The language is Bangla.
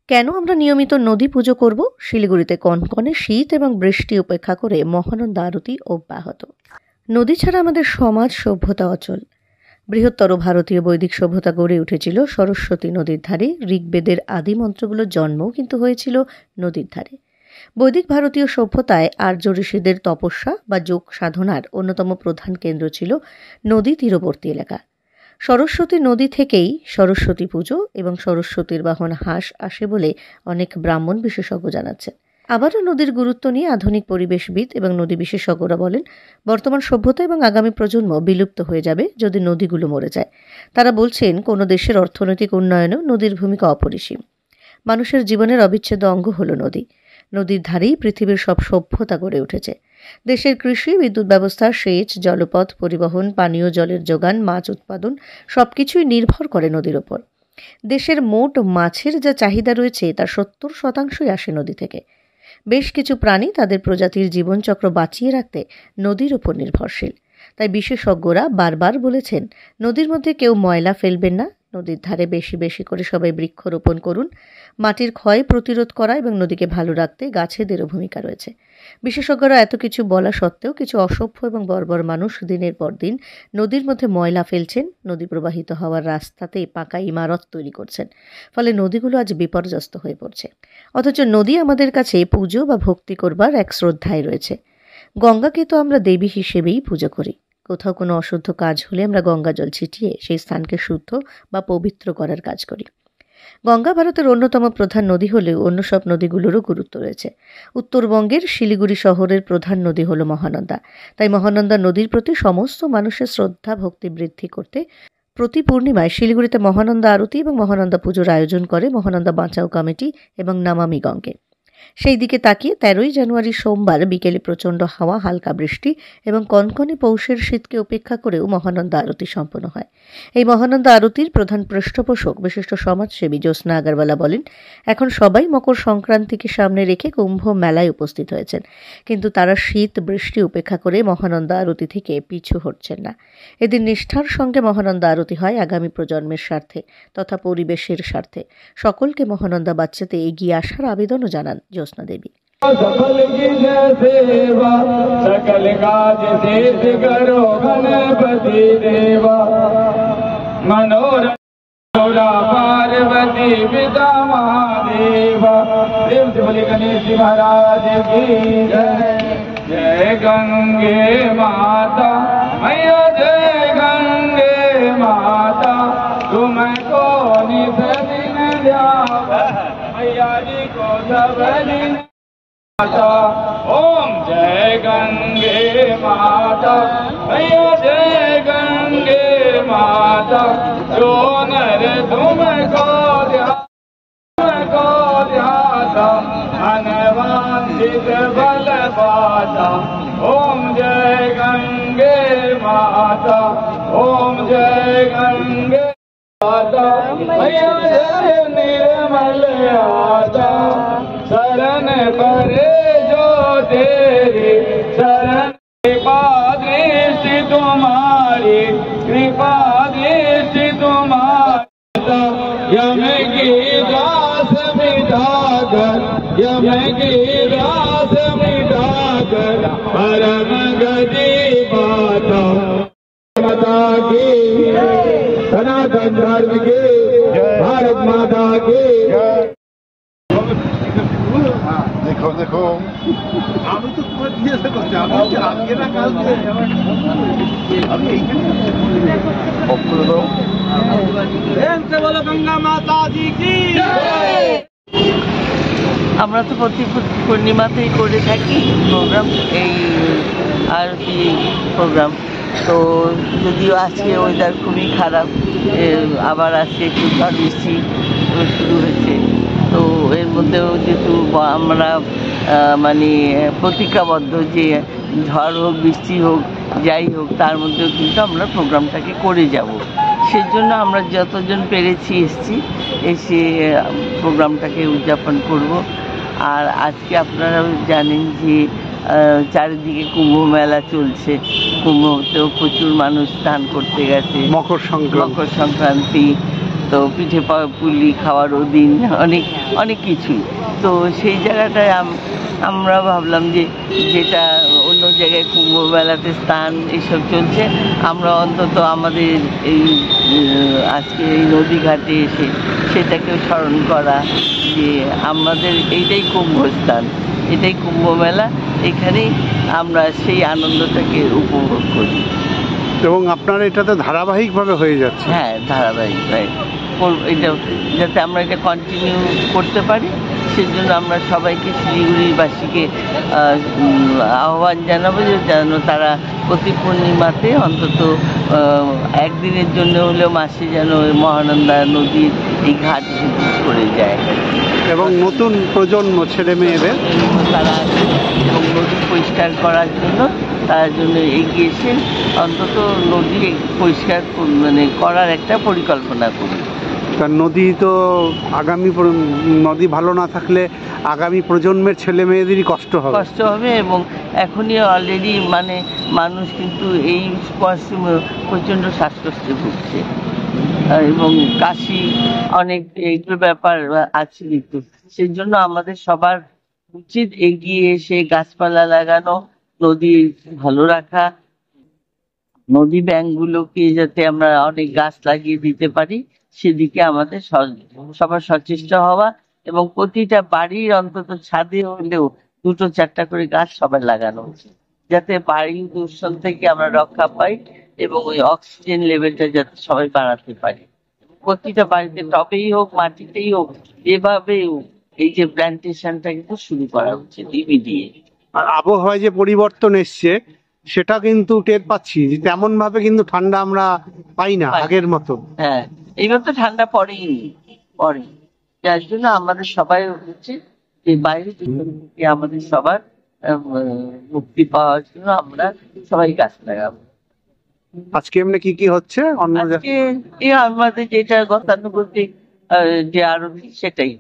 কেন আমরা নিয়মিত নদী পুজো করব? শিলিগুড়িতে কনকনে শীত এবং বৃষ্টি উপেক্ষা করে মহানন্দা আরতি অব্যাহত। নদী ছাড়া আমাদের সমাজ সভ্যতা অচল। বৃহত্তর ভারতীয় বৈদিক সভ্যতা গড়ে উঠেছিল সরস্বতী নদীর ধারে। ঋগ্বেদের আদি মন্ত্রগুলোর জন্মও কিন্তু হয়েছিল নদীর ধারে। বৈদিক ভারতীয় সভ্যতায় আর্য ঋষিদের তপস্যা বা যোগ সাধনার অন্যতম প্রধান কেন্দ্র ছিল নদী তীরবর্তী এলাকা। সরস্বতী নদী থেকেই সরস্বতী পুজো এবং সরস্বতীর বাহন হাঁস আসে বলে অনেক ব্রাহ্মণ বিশেষজ্ঞ জানাচ্ছেন। আবারও নদীর গুরুত্ব নিয়ে আধুনিক পরিবেশবিদ এবং নদী বিশেষজ্ঞরা বলেন, বর্তমান সভ্যতা এবং আগামী প্রজন্ম বিলুপ্ত হয়ে যাবে যদি নদীগুলো মরে যায়। তারা বলছেন, কোনো দেশের অর্থনৈতিক উন্নয়নেও নদীর ভূমিকা অপরিসীম। মানুষের জীবনের অবিচ্ছেদ্য অঙ্গ হল নদী। নদীর ধারেই পৃথিবীর সব সভ্যতা গড়ে উঠেছে। দেশের কৃষি, বিদ্যুৎ ব্যবস্থা, সেচ, জলপথ পরিবহন, পানীয় জলের যোগান, মাছ উৎপাদন সবকিছুই নির্ভর করে নদীর ওপর। দেশের মোট মাছের যা চাহিদা রয়েছে তার 70% আসে নদী থেকে। বেশ কিছু প্রাণী তাদের প্রজাতির জীবনচক্র বাঁচিয়ে রাখতে নদীর ওপর নির্ভরশীল। তাই বিশেষজ্ঞরা বারবার বলেছেন, নদীর মধ্যে কেউ ময়লা ফেলবেন না, নদীর ধারে বেশি বেশি করে সবাই বৃক্ষরোপণ করুন। মাটির ক্ষয় প্রতিরোধ করা এবং নদীকে ভালো রাখতে গাছেদেরও ভূমিকা রয়েছে। বিশেষজ্ঞরা এত কিছু বলা সত্ত্বেও কিছু অসভ্য এবং বর্বর মানুষ দিনের পর দিন নদীর মধ্যে ময়লা ফেলছেন, নদী প্রবাহিত হওয়ার রাস্তাতে পাকা ইমারত তৈরি করছেন। ফলে নদীগুলো আজ বিপর্যস্ত হয়ে পড়ছে। অথচ নদী আমাদের কাছে পুজো বা ভক্তি করবার এক শ্রদ্ধায় রয়েছে। গঙ্গাকে তো আমরা দেবী হিসেবেই পুজো করি। কোথাও কোনো অশুদ্ধ কাজ হলে আমরা গঙ্গা জল ছিটিয়ে সেই স্থানকে শুদ্ধ বা পবিত্র করার কাজ করি। গঙ্গা ভারতের অন্যতম প্রধান নদী হলেও অন্য সব নদীগুলোরও গুরুত্ব রয়েছে। উত্তরবঙ্গের শিলিগুড়ি শহরের প্রধান নদী হল মহানন্দা। তাই মহানন্দা নদীর প্রতি সমস্ত মানুষের শ্রদ্ধা ভক্তি বৃদ্ধি করতে প্রতি পূর্ণিমায় শিলিগুড়িতে মহানন্দা আরতি এবং মহানন্দা পুজোর আয়োজন করে মহানন্দা বাঁচাও কমিটি এবং নমামি গঙ্গে। সেই দিকে তাকিয়ে 13ই জানুয়ারি সোমবার বিকেলে প্রচণ্ড হাওয়া, হালকা বৃষ্টি এবং কনকনে পৌষের শীতকে উপেক্ষা করেও মহানন্দা আরতি সম্পন্ন হয়। এই মহানন্দা আরতির প্রধান পৃষ্ঠপোষক বিশিষ্ট সমাজসেবী জ্যোৎস্না আগরওয়ালা বলেন, এখন সবাই মকর সংক্রান্তিকে সামনে রেখে কুম্ভ মেলায় উপস্থিত হয়েছেন, কিন্তু তারা শীত বৃষ্টি উপেক্ষা করে মহানন্দা আরতি থেকে পিছু হটছেন না। এদিন নিষ্ঠার সঙ্গে মহানন্দা আরতি হয় আগামী প্রজন্মের স্বার্থে তথা পরিবেশের স্বার্থে। সকলকে মহানন্দা বাঁচাতে এগিয়ে আসার আবেদনও জানান জ্যোৎস্না দেবী। सकल की सेवा सकल काज सिद्ध करो गणपति देवा। मनोरथ पार्वती पिता महादेवा। देव बोले गणेश महाराज की जय। जय गंगे माता मैया, जय गंगे माता, तुमको नित दिन ध्यावा मैया जी को सब दिन। ओम जय गंगे माता मैया, जय गंगे माता, जो नर तुमको ध्याता अनवांछित बल पाता। ओम जय गंगे माता, ओम जय गंगे माता मैया, जय निर्मल आता, शरण करे जो तेरी शरण। कृपा दृष्टि तुम्हारी, कृपा दृष्टि तुम्हारी, यम की दास मिटाकर, यम की दास मिटाकर परम गति पाता। माता की, सनातन धर्म की, भारत माता की। देखो देखो আমি তো তোমার জিজ্ঞাসা করছি, আমি আজকে না কালকে আমি এইখানে বলো গঙ্গা মাতা জি কি। আমরা তো প্রতি পূর্ণিমাতেই করে থাকি প্রোগ্রাম, এই আরতি প্রোগ্রাম। তো যদিও আজকে ওয়েদার খুবই খারাপ, আবার আজকে একটু ঝড় বৃষ্টি শুরু হয়েছে, তো এর মধ্যেও যেহেতু আমরা মানে প্রতিজ্ঞাবদ্ধ যে ঝড় হোক বৃষ্টি হোক যাই হোক তার মধ্যেও কিন্তু আমরা প্রোগ্রামটাকে করে যাব। সেজন্য আমরা যতজন পেরেছি এসে প্রোগ্রামটাকে উদযাপন করব। আর আজকে আপনারা জানেন যে চারিদিকে কুম্ভ মেলা চলছে, কুম্ভতেও প্রচুর মানুষ স্নান করতে গেছে। মকর সংক্রান্তি তো পিঠে পুলি খাওয়ারও দিন, অনেক অনেক কিছুই। তো সেই জায়গাটায় আমরা ভাবলাম যে যেটা অন্য জায়গায় কুম্ভ মেলাতে স্নান এইসব চলছে, আমরা অন্তত আমাদের এই আজকে এই নদী ঘাটে এসে সেটাকেও স্মরণ করা যে আমাদের এইটাই কুম্ভস্থান, এটাই কুম্ভ মেলা, এখানেই আমরা সেই আনন্দটাকে উপভোগ করি। এবং আপনার এটাতে ধারাবাহিকভাবে হয়ে যাচ্ছে। হ্যাঁ, ধারাবাহিক এটা যাতে আমরা এটা কন্টিনিউ করতে পারি, সেজন্য আমরা সবাইকে শিলিগুড়িবাসীকে আহ্বান জানাবো যে যেন তারা প্রতি পূর্ণিমাতে অন্তত একদিনের জন্য হলেও মাসে যেন মহানন্দা নদীর এই ঘাট ভিজিট করে যায় এবং নতুন প্রজন্ম ছেলে মেয়েদের তারা আছে এবং নদী পরিষ্কার করার জন্য তার জন্য এগিয়ে এসে অন্তত নদী পরিষ্কার মানে করার একটা পরিকল্পনা করি। কারণ নদী তো নদী ভালো না থাকলে আগামী প্রজন্মের ছেলে মেয়েদেরই কষ্ট হবে এবং এখনই অলরেডি মানে মানুষ কিন্তু এই মরশুমে প্রচণ্ড শ্বাসকষ্টে ভুগছে এবং কাশি অনেক এইগুলো ব্যাপার আছে কিন্তু সেই জন্য আমাদের সবার উচিত এগিয়ে এসে গাছপালা লাগানো, নদী ভালো রাখা, নদী ব্যাংকগুলোকে যাতে আমরা অনেক গাছ লাগিয়ে দিতে পারি সেদিকে আমাদের সবার সচেষ্ট হওয়া এবং প্রতিটা বাড়ির অন্তত ছাদে হলেও 2-4টা করে গাছ সবার লাগানো উচিত, যাতে বায়ু দূষণ থেকে আমরা রক্ষা পাই এবং ওই অক্সিজেন লেভেলটা যাতে সবাই বাড়াতে পারি। প্রতিটা বাড়িতে টবেই হোক মাটিতেই হোক এভাবেও এই যে প্ল্যান্টেশনটা কিন্তু শুরু করা উচিত ইমিডিয়েট। আর আবহাওয়ায় যে পরিবর্তন এসছে সেটা কিন্তু টের পাচ্ছি যে তেমন ভাবে কিন্তু ঠান্ডা আমরা পাই না আগের মতো। হ্যাঁ, এইবার তো ঠান্ডা পড়ে, যার জন্য আমাদের সবাই উচিত যে বাইরে থেকে আমাদের সবার মুক্তি পাওয়ার জন্য আমরা সবাই গাছ লাগাবো। আজকে এমনি কি কি হচ্ছে? আজকে আমাদের যেটা গতানুগতিক যে আরো সেটাই